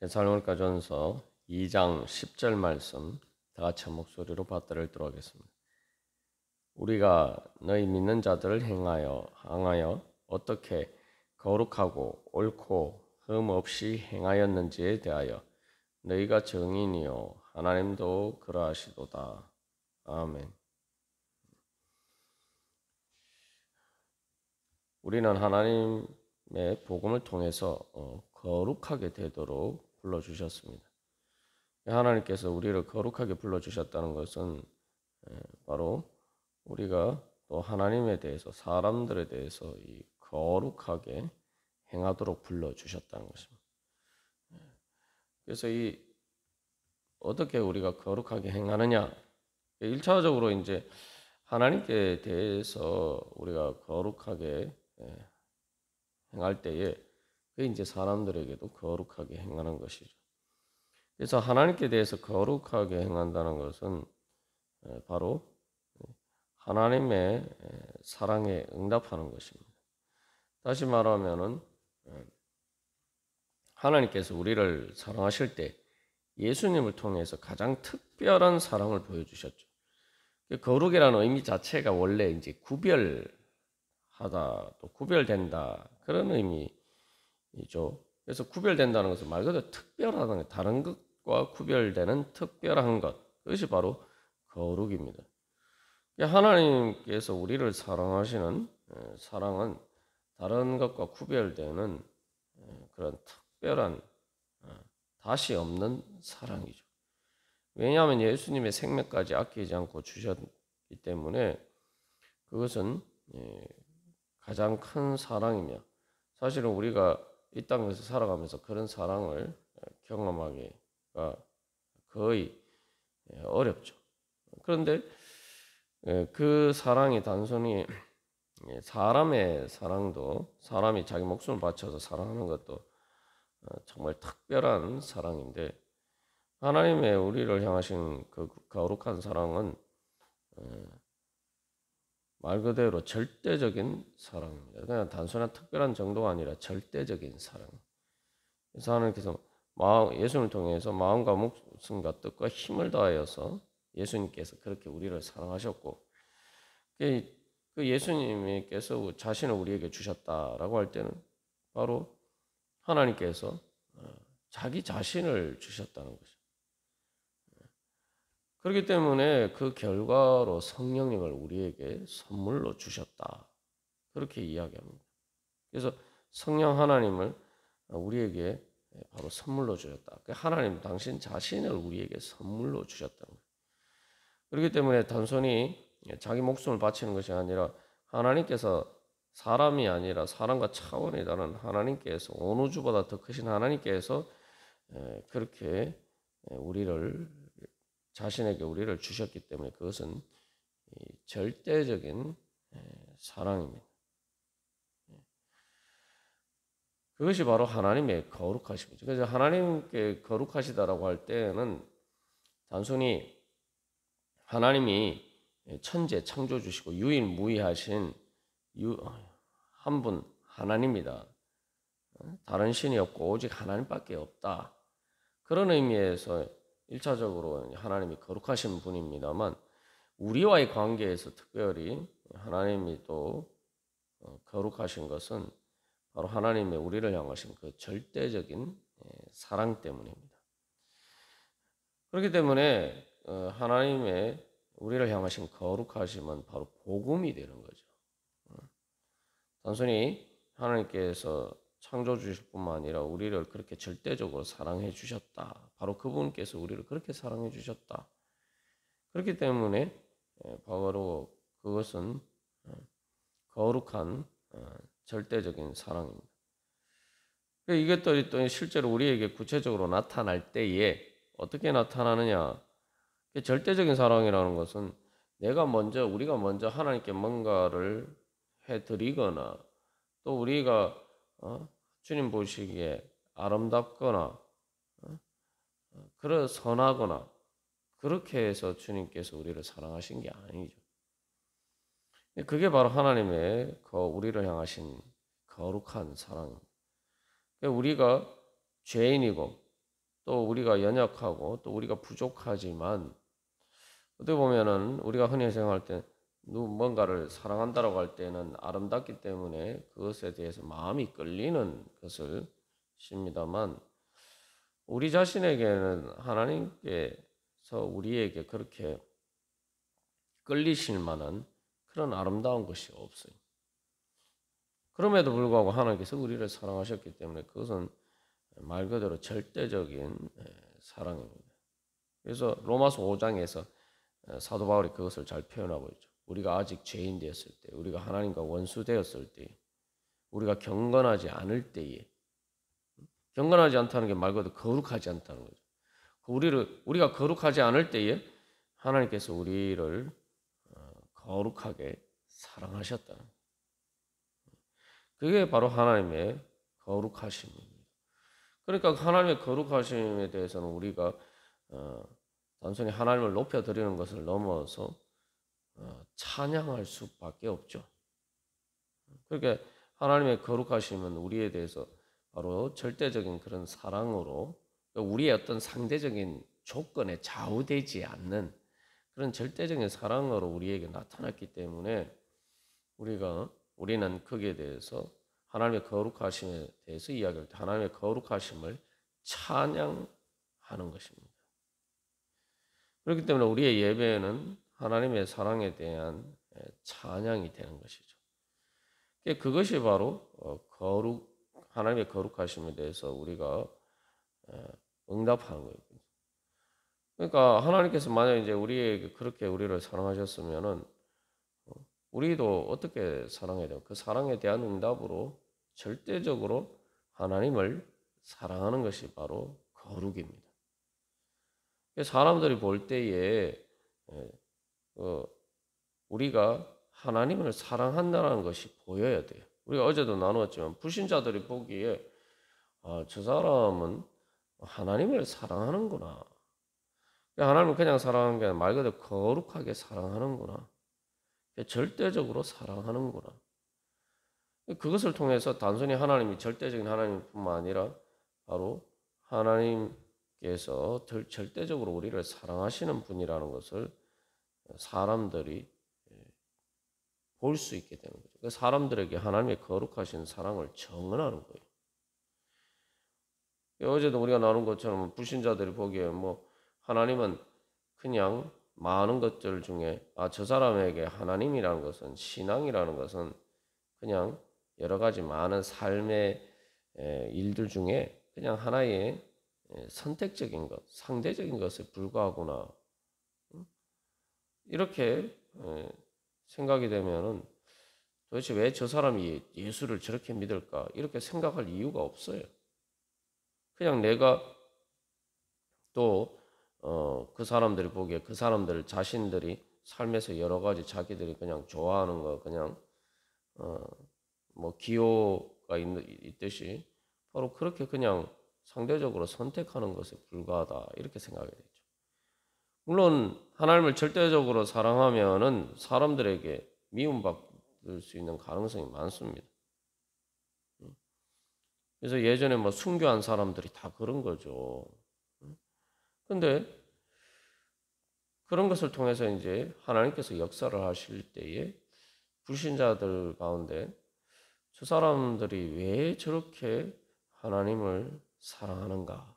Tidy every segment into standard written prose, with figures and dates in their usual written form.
데살로니가 전서 2장 10절 말씀 다 같이 한 목소리로 받들어 읽도록 하겠습니다. 우리가 너희 믿는 자들을 향하여 어떻게 거룩하고 옳고 흠 없이 행하였는지에 대하여 너희가 증인이요 하나님도 그러하시도다. 아멘. 우리는 하나님의 복음을 통해서 거룩하게 되도록 불러주셨습니다. 하나님께서 우리를 거룩하게 불러주셨다는 것은 바로 우리가 또 하나님에 대해서 사람들에 대해서 이 거룩하게 행하도록 불러주셨다는 것입니다. 그래서 이 어떻게 우리가 거룩하게 행하느냐? 1차적으로 이제 하나님께 대해서 우리가 거룩하게 행할 때에 그 이제 사람들에게도 거룩하게 행하는 것이죠. 그래서 하나님께 대해서 거룩하게 행한다는 것은 바로 하나님의 사랑에 응답하는 것입니다. 다시 말하면은 하나님께서 우리를 sa랑하실 때 예수님을 통해서 가장 특별한 사랑을 보여주셨죠. 거룩이라는 의미 자체가 원래 이제 구별하다, 또 구별된다 그런 의미이죠. 그래서 구별된다는 것은 말 그대로 특별하다는 것, 다른 것과 구별되는 특별한 것, 그것이 바로 거룩입니다. 하나님께서 우리를 사랑하시는 사랑은 다른 것과 구별되는 그런 특별한 다시 없는 사랑이죠. 왜냐하면 예수님의 생명까지 아끼지 않고 주셨기 때문에 그것은 가장 큰 사랑이며 사실은 우리가 이 땅에서 살아가면서 그런 사랑을 경험하기가 거의 어렵죠. 그런데 그 사랑이 단순히 사람의 사랑도 사람이 자기 목숨을 바쳐서 사랑하는 것도 정말 특별한 사랑인데 하나님의 우리를 향하신 그 거룩한 사랑은 말 그대로 절대적인 사랑입니다. 그냥 단순한 특별한 정도가 아니라 절대적인 사랑. 그래서 하나님께서 예수님을 통해서 마음과 목숨과 뜻과 힘을 다하여서 예수님께서 그렇게 우리를 사랑하셨고 그 예수님께서 자신을 우리에게 주셨다라고 할 때는 바로 하나님께서 자기 자신을 주셨다는 거죠. 그렇기 때문에 그 결과로 성령님을 우리에게 선물로 주셨다. 그렇게 이야기합니다. 그래서 성령 하나님을 우리에게 바로 선물로 주셨다. 하나님 당신 자신을 우리에게 선물로 주셨다는 거예요. 그렇기 때문에 단순히 자기 목숨을 바치는 것이 아니라 하나님께서 사람이 아니라 사람과 차원이 다른 하나님께서 온 우주보다 더 크신 하나님께서 그렇게 자신에게 우리를 주셨기 때문에 그것은 절대적인 사랑입니다. 그것이 바로 하나님의 거룩하심이죠. 그래서 하나님께 거룩하시다라고 할 때는 단순히 하나님이 천재 창조주시고 유일무이하신 한 분 하나님이다. 다른 신이 없고 오직 하나님밖에 없다. 그런 의미에서 1차적으로 하나님이 거룩하신 분입니다만 우리와의 관계에서 특별히 하나님이 또 거룩하신 것은 바로 하나님의 우리를 향하신 그 절대적인 사랑 때문입니다. 그렇기 때문에 하나님의 우리를 향하신 거룩하심은 바로 복음이 되는 거죠. 단순히 하나님께서 창조 주실 뿐만 아니라 우리를 그렇게 절대적으로 사랑해 주셨다. 바로 그분께서 우리를 그렇게 사랑해 주셨다. 그렇기 때문에 바로 그것은 거룩한 절대적인 사랑입니다. 이게 또 실제로 우리에게 구체적으로 나타날 때에 어떻게 나타나느냐? 절대적인 사랑이라는 것은 우리가 먼저 하나님께 뭔가를 해드리거나 또 우리가 주님 보시기에 아름답거나 그런 선하거나 그렇게 해서 주님께서 우리를 사랑하신 게 아니죠. 그게 바로 하나님의 우리를 향하신 거룩한 사랑입니다. 우리가 죄인이고 또 우리가 연약하고 또 우리가 부족하지만 어떻게 보면은 우리가 흔히 생각할 때 뭔가를 사랑한다라고 할 때는 아름답기 때문에 그것에 대해서 마음이 끌리는 것을 십니다만 우리 자신에게는 하나님께서 우리에게 그렇게 끌리실 만한 그런 아름다운 것이 없어요. 그럼에도 불구하고 하나님께서 우리를 사랑하셨기 때문에 그것은 말 그대로 절대적인 사랑입니다. 그래서 로마서 5장에서 사도 바울이 그것을 잘 표현하고 있죠. 우리가 아직 죄인 되었을 때, 우리가 하나님과 원수 되었을 때, 우리가 경건하지 않을 때에, 경건하지 않다는 게 말 그대로 거룩하지 않다는 거죠. 우리가 거룩하지 않을 때에 하나님께서 우리를 거룩하게 사랑하셨다는 거예요. 그게 바로 하나님의 거룩하심입니다. 그러니까 하나님의 거룩하심에 대해서는 우리가 단순히 하나님을 높여드리는 것을 넘어서 찬양할 수밖에 없죠. 그러니까 하나님의 거룩하심은 우리에 대해서 바로 절대적인 그런 사랑으로 우리의 어떤 상대적인 조건에 좌우되지 않는 그런 절대적인 사랑으로 우리에게 나타났기 때문에 우리는 거기에 대해서 하나님의 거룩하심에 대해서 이야기할 때 하나님의 거룩하심을 찬양하는 것입니다. 그렇기 때문에 우리의 예배는 하나님의 사랑에 대한 찬양이 되는 것이죠. 그것이 바로 하나님의 거룩하심에 대해서 우리가 응답하는 거예요. 그러니까 하나님께서 만약 이제 우리에게 그렇게 우리를 사랑하셨으면은 우리도 어떻게 사랑해야 돼요? 그 사랑에 대한 응답으로 절대적으로 하나님을 사랑하는 것이 바로 거룩입니다. 사람들이 볼 때에 우리가 하나님을 사랑한다는 것이 보여야 돼요. 우리가 어제도 나누었지만 불신자들이 보기에 저 사람은 하나님을 사랑하는구나. 하나님을 그냥 사랑하는 게 아니라 말 그대로 거룩하게 사랑하는구나. 절대적으로 사랑하는구나. 그것을 통해서 단순히 하나님이 절대적인 하나님뿐만 아니라 바로 하나님께서 절대적으로 우리를 사랑하시는 분이라는 것을 사람들이 볼 수 있게 되는 거죠. 사람들에게 하나님의 거룩하신 사랑을 증언하는 거예요. 어제도 우리가 나눈 것처럼 불신자들이 보기에 하나님은 그냥 많은 것들 중에 저 사람에게 하나님이라는 것은 신앙이라는 것은 그냥 여러 가지 많은 삶의 일들 중에 그냥 하나의 선택적인 것, 상대적인 것에 불과하구나. 이렇게 생각이 되면은 도대체 왜 저 사람이 예수를 저렇게 믿을까? 이렇게 생각할 이유가 없어요. 그냥 내가 또 그 사람들이 보기에 그 사람들 자신들이 삶에서 여러 가지 자기들이 그냥 좋아하는 거 그냥 기호가 있듯이 바로 그렇게 그냥 상대적으로 선택하는 것에 불과하다 이렇게 생각이 되죠. 물론 하나님을 절대적으로 사랑하면은 사람들에게 미움받을 수 있는 가능성이 많습니다. 그래서 예전에 순교한 사람들이 다 그런 거죠. 근데 그런 것을 통해서 이제 하나님께서 역사를 하실 때에 불신자들 가운데 저 사람들이 왜 저렇게 하나님을 사랑하는가?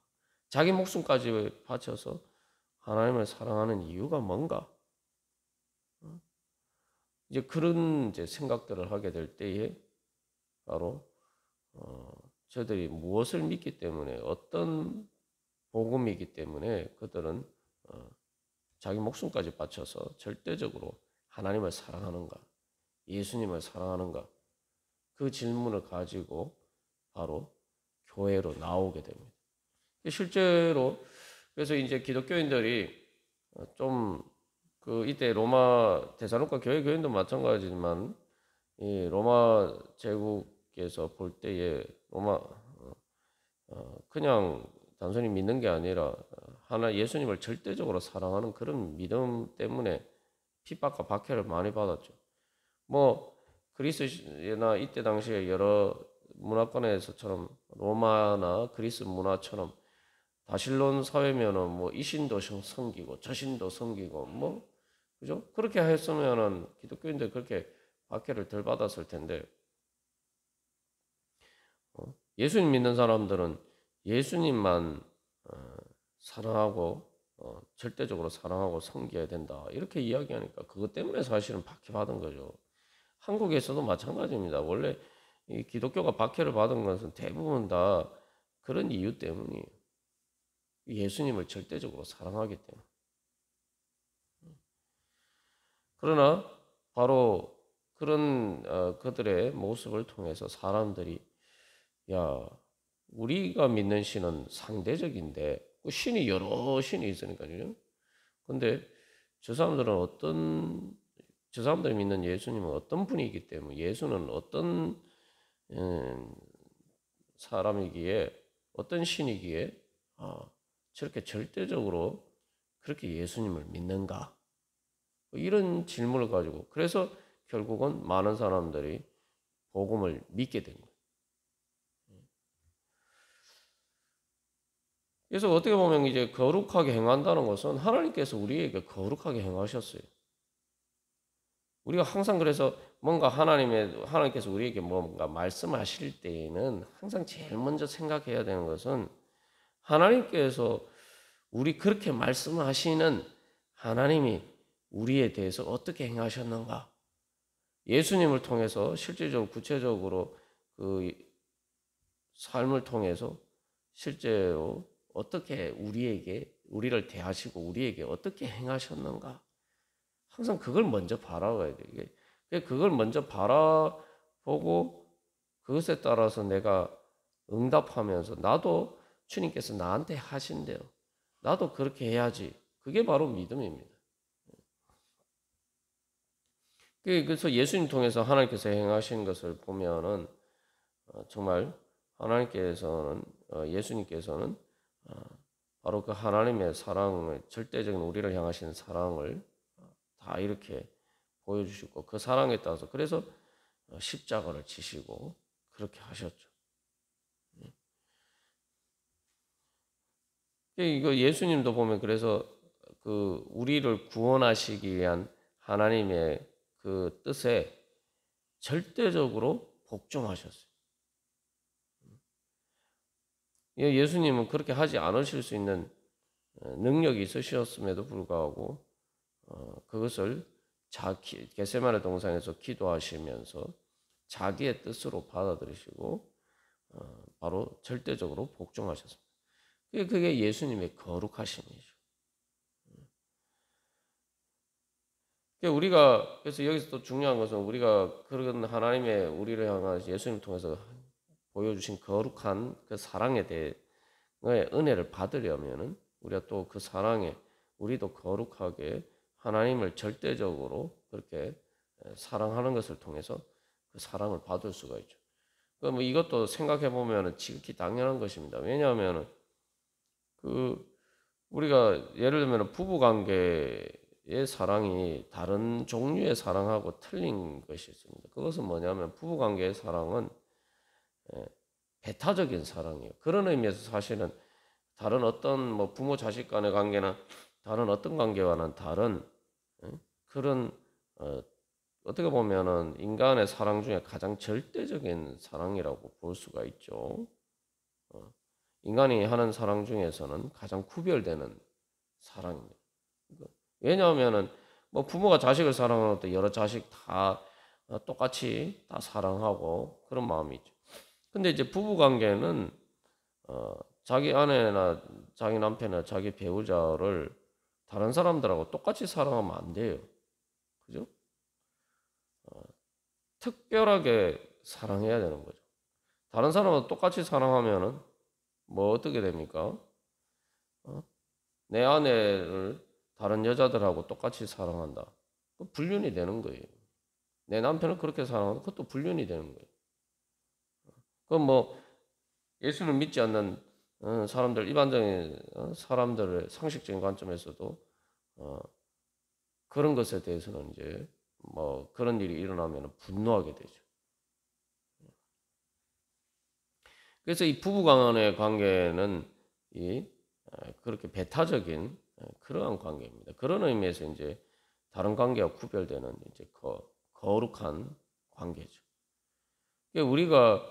자기 목숨까지 바쳐서 하나님을 사랑하는 이유가 뭔가? 이제 그런 생각들을 하게 될 때에 바로 저들이 무엇을 믿기 때문에 어떤 복음이기 때문에 그들은 자기 목숨까지 바쳐서 절대적으로 하나님을 사랑하는가, 예수님을 사랑하는가 그 질문을 가지고 바로 교회로 나오게 됩니다. 실제로 그래서 이제 기독교인들이 좀 이때 로마 데살로니가 교인도 마찬가지지만 이 로마 제국에서 볼 때에 로마 그냥 단순히 믿는 게 아니라 예수님을 절대적으로 사랑하는 그런 믿음 때문에 핍박과 박해를 많이 받았죠. 그리스나 이때 당시에 여러 문화권에서처럼 로마나 그리스 문화처럼 다신론 사회면은 뭐 이 신도 섬기고 저 신도 섬기고 뭐 그죠? 그렇게 했으면은 기독교인들 그렇게 박해를 덜 받았을 텐데 예수님 믿는 사람들은 예수님만 사랑하고 절대적으로 사랑하고 섬겨야 된다 이렇게 이야기하니까 그것 때문에 사실은 박해받은 거죠. 한국에서도 마찬가지입니다. 원래 이 기독교가 박해를 받은 것은 대부분 다 그런 이유 때문이에요. 예수님을 절대적으로 사랑하기 때문에. 그러나 바로 그런 그들의 모습을 통해서 사람들이 야 우리가 믿는 신은 상대적인데 그 신이 여러 신이 있으니까요. 근데 저 사람들은 저 사람들이 믿는 예수님은 어떤 분이기 때문에 예수는 어떤 음, 사람이기에 어떤 신이기에 저렇게 절대적으로 그렇게 예수님을 믿는가? 이런 질문을 가지고 그래서 결국은 많은 사람들이 복음을 믿게 된 거예요. 그래서 어떻게 보면 이제 거룩하게 행한다는 것은 하나님께서 우리에게 거룩하게 행하셨어요. 우리가 항상 그래서 뭔가 하나님께서 우리에게 뭔가 말씀하실 때에는 항상 제일 먼저 생각해야 되는 것은 하나님께서 우리 그렇게 말씀하시는 하나님이 우리에 대해서 어떻게 행하셨는가? 예수님을 통해서 실질적으로 구체적으로 그 삶을 통해서 실제로 어떻게 우리를 대하시고 우리에게 어떻게 행하셨는가? 항상 그걸 먼저 바라봐야 돼. 그걸 먼저 바라보고 그것에 따라서 내가 응답하면서 나도 주님께서 나한테 하신 대로 나도 그렇게 해야지. 그게 바로 믿음입니다. 그래서 예수님 통해서 하나님께서 행하신 것을 보면은 정말 하나님께서는 예수님께서는 바로 그 하나님의 사랑을 절대적인 우리를 향하신 사랑을 다 이렇게 보여주시고 그 사랑에 따라서 그래서 십자가를 지시고 그렇게 하셨죠. 이거 예수님도 보면 그래서 그 우리를 구원하시기 위한 하나님의 그 뜻에 절대적으로 복종하셨어요. 예수님은 그렇게 하지 않으실 수 있는 능력이 있으셨음에도 불구하고 그것을 겟세마네 동산에서 기도하시면서 자기의 뜻으로 받아들이시고 바로 절대적으로 복종하셨습니다. 그게 예수님의 거룩하심이죠. 우리가 그래서 여기서 또 중요한 것은 우리가 그런 하나님의 우리를 향한 예수님 통해서 보여주신 거룩한 그 사랑에 대해 은혜를 받으려면은 우리가 또 그 사랑에 우리도 거룩하게 하나님을 절대적으로 그렇게 사랑하는 것을 통해서 그 사랑을 받을 수가 있죠. 뭐 이것도 생각해 보면은 지극히 당연한 것입니다. 왜냐하면은 그 우리가 예를 들면 부부 관계의 사랑이 다른 종류의 사랑하고 틀린 것이 있습니다. 그것은 뭐냐면 부부 관계의 사랑은 배타적인 사랑이에요. 그런 의미에서 사실은 다른 어떤 뭐 부모 자식 간의 관계나 다른 어떤 관계와는 다른 그런 어떻게 보면은 인간의 사랑 중에 가장 절대적인 사랑이라고 볼 수가 있죠. 인간이 하는 사랑 중에서는 가장 구별되는 사랑입니다. 왜냐하면은 뭐 부모가 자식을 사랑하는 것도 여러 자식 다 똑같이 다 사랑하고 그런 마음이 있죠. 근데 이제 부부 관계는 자기 아내나 자기 남편이나 자기 배우자를 다른 사람들하고 똑같이 사랑하면 안 돼요. 그죠? 특별하게 사랑해야 되는 거죠. 다른 사람하고 똑같이 사랑하면은 뭐 어떻게 됩니까? 내 아내를 다른 여자들하고 똑같이 사랑한다. 그 불륜이 되는 거예요. 내 남편을 그렇게 사랑한다. 그것도 불륜이 되는 거예요. 그럼 뭐 예수를 믿지 않는 사람들 일반적인 사람들의 상식적인 관점에서도 그런 것에 대해서는 이제 뭐 그런 일이 일어나면 분노하게 되죠. 그래서 이 부부 간의 관계는 이 그렇게 배타적인 그러한 관계입니다. 그런 의미에서 이제 다른 관계와 구별되는 이제 거룩한 관계죠. 우리가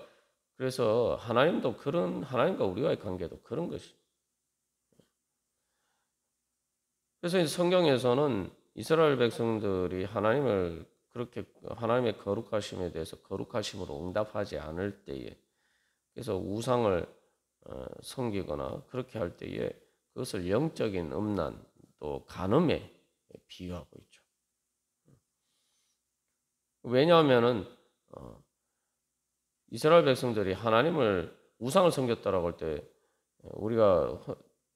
그래서 하나님도 그런 하나님과 우리와의 관계도 그런 것이. 그래서 이제 성경에서는 이스라엘 백성들이 하나님을 그렇게 하나님의 거룩하심에 대해서 거룩하심으로 응답하지 않을 때에 그래서 우상을 섬기거나 그렇게 할 때에 그것을 영적인 음란 또 간음에 비유하고 있죠. 왜냐하면은 이스라엘 백성들이 하나님을 우상을 섬겼다라고 할 때 우리가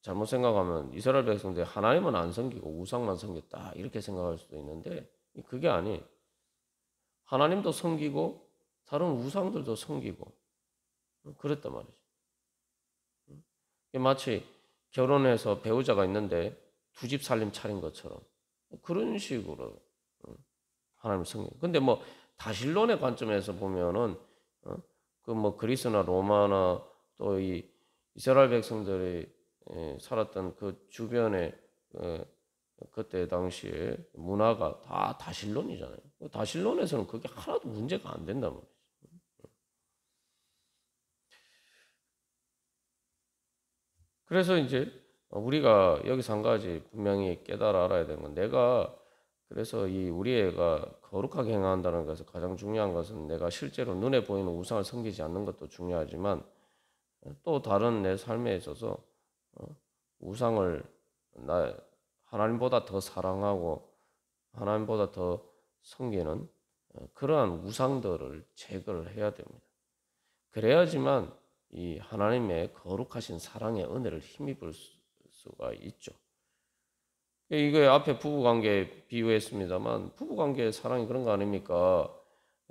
잘못 생각하면 이스라엘 백성들이 하나님은 안 섬기고 우상만 섬겼다 이렇게 생각할 수도 있는데 그게 아니. 하나님도 섬기고 다른 우상들도 섬기고 그랬단 말이죠. 마치 결혼해서 배우자가 있는데 두 집 살림 차린 것처럼 그런 식으로 하나님을 섬기고. 근데 뭐 다실론의 관점에서 보면은 그 뭐 그리스나 로마나 또 이 이스라엘 백성들이 살았던 그 주변에 그때 당시에 문화가 다 다실론이잖아요. 다실론에서는 그게 하나도 문제가 안 된단 말이에요. 그래서 이제 우리가 여기서 한 가지 분명히 깨달아 알아야 되는 건 내가 그래서 이 우리 애가 거룩하게 행한다는 것에서 가장 중요한 것은 내가 실제로 눈에 보이는 우상을 섬기지 않는 것도 중요하지만 또 다른 내 삶에 있어서 우상을 하나님보다 더 사랑하고 하나님보다 더 섬기는 그러한 우상들을 제거를 해야 됩니다. 그래야지만 이 하나님의 거룩하신 사랑의 은혜를 힘입을 수가 있죠. 이거 앞에 부부관계 비유했습니다만 부부관계의 사랑이 그런 거 아닙니까?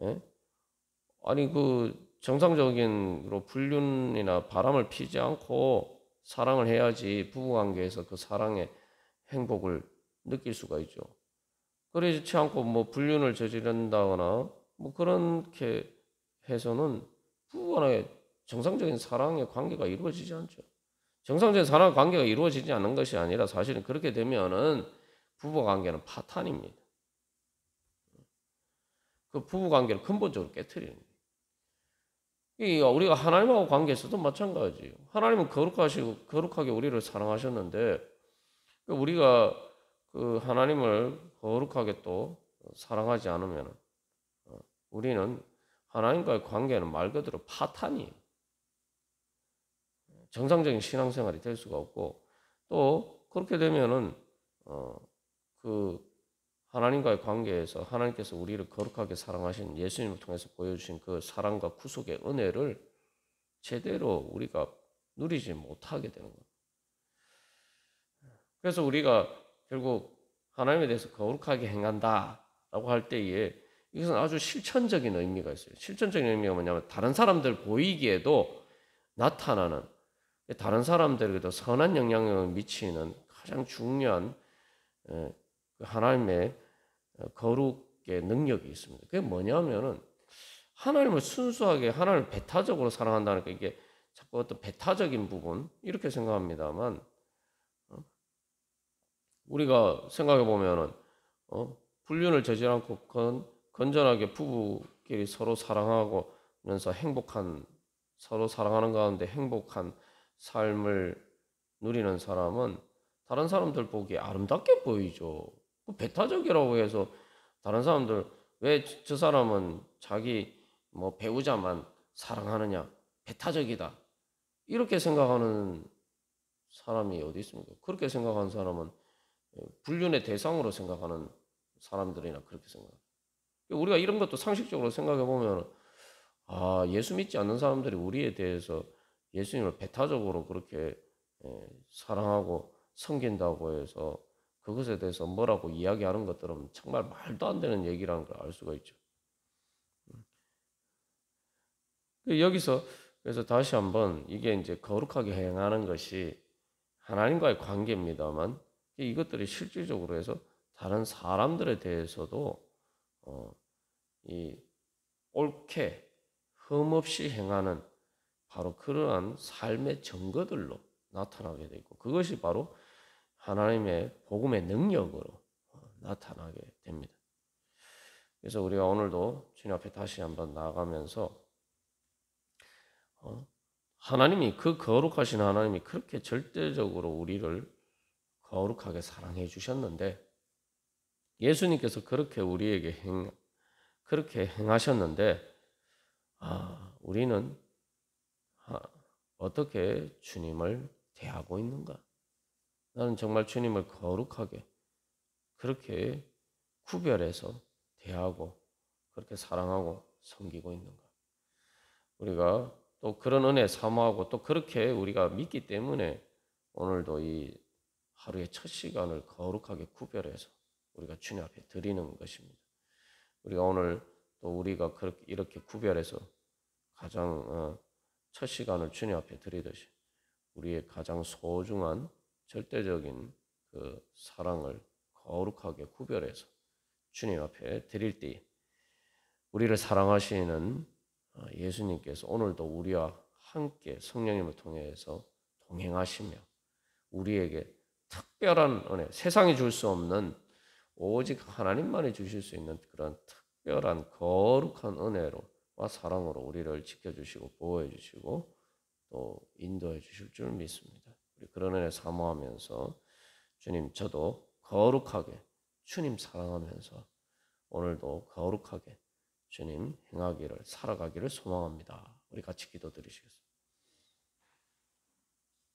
예? 아니 그 정상적인 불륜이나 바람을 피지 않고 사랑을 해야지 부부관계에서 그 사랑의 행복을 느낄 수가 있죠. 그러지 않고 뭐 불륜을 저지른다거나 뭐 그렇게 해서는 부부간의 정상적인 사랑의 관계가 이루어지지 않죠. 정상적인 사랑 관계가 이루어지지 않는 것이 아니라 사실은 그렇게 되면은 부부 관계는 파탄입니다. 그 부부 관계를 근본적으로 깨트리는 거예요. 우리가 하나님하고 관계에서도 마찬가지예요. 하나님은 거룩하게 우리를 사랑하셨는데 우리가 그 하나님을 거룩하게 또 사랑하지 않으면 우리는 하나님과의 관계는 말 그대로 파탄이에요. 정상적인 신앙생활이 될 수가 없고 또 그렇게 되면은 그 하나님과의 관계에서 하나님께서 우리를 거룩하게 사랑하신 예수님을 통해서 보여주신 그 사랑과 구속의 은혜를 제대로 우리가 누리지 못하게 되는 거예요. 그래서 우리가 결국 하나님에 대해서 거룩하게 행한다라고 할 때에 이것은 아주 실천적인 의미가 있어요. 실천적인 의미가 뭐냐면 다른 사람들 보이기에도 나타나는 다른 사람들에게도 선한 영향력을 미치는 가장 중요한 하나님의 거룩의 능력이 있습니다. 그게 뭐냐면은 하나님을 순수하게 하나님을 배타적으로 사랑한다는 게 이게 자꾸 어떤 배타적인 부분 이렇게 생각합니다만 우리가 생각해 보면은 불륜을 저지르지 않고 건전하게 부부끼리 서로 사랑하면서 행복한 서로 사랑하는 가운데 행복한 삶을 누리는 사람은 다른 사람들 보기에 아름답게 보이죠. 배타적이라고 해서 다른 사람들 왜 저 사람은 자기 뭐 배우자만 사랑하느냐 배타적이다 이렇게 생각하는 사람이 어디 있습니까? 그렇게 생각하는 사람은 불륜의 대상으로 생각하는 사람들이나 그렇게 생각해요. 우리가 이런 것도 상식적으로 생각해 보면 예수 믿지 않는 사람들이 우리에 대해서 예수님을 배타적으로 그렇게 사랑하고 섬긴다고 해서 그것에 대해서 뭐라고 이야기하는 것들은 정말 말도 안 되는 얘기라는 걸 알 수가 있죠. 여기서 그래서 다시 한번 이게 이제 거룩하게 행하는 것이 하나님과의 관계입니다만 이것들이 실질적으로 해서 다른 사람들에 대해서도 이 옳게 흠없이 행하는 바로 그러한 삶의 증거들로 나타나게 돼 있고 그것이 바로 하나님의 복음의 능력으로 나타나게 됩니다. 그래서 우리가 오늘도 주님 앞에 다시 한번 나아가면서 하나님이 그 거룩하신 하나님이 그렇게 절대적으로 우리를 거룩하게 사랑해 주셨는데 예수님께서 그렇게 우리에게 그렇게 행하셨는데 우리는 어떻게 주님을 대하고 있는가? 나는 정말 주님을 거룩하게 그렇게 구별해서 대하고 그렇게 사랑하고 섬기고 있는가? 우리가 또 그런 은혜 사모하고 또 그렇게 우리가 믿기 때문에 오늘도 이 하루의 첫 시간을 거룩하게 구별해서 우리가 주님 앞에 드리는 것입니다. 우리가 오늘 또 우리가 그렇게 이렇게 구별해서 가장 첫 시간을 주님 앞에 드리듯이 우리의 가장 소중한 절대적인 그 사랑을 거룩하게 구별해서 주님 앞에 드릴 때 우리를 사랑하시는 예수님께서 오늘도 우리와 함께 성령님을 통해서 동행하시며 우리에게 특별한 은혜, 세상이 줄 수 없는 오직 하나님만이 주실 수 있는 그런 특별한 거룩한 은혜로와 사랑으로 우리를 지켜주시고 보호해 주시고 또 인도해 주실 줄 믿습니다. 우리 그런 은혜 사모하면서 주님 저도 거룩하게 주님 사랑하면서 오늘도 거룩하게 주님 행하기를 살아가기를 소망합니다. 우리 같이 기도드리시겠습니다.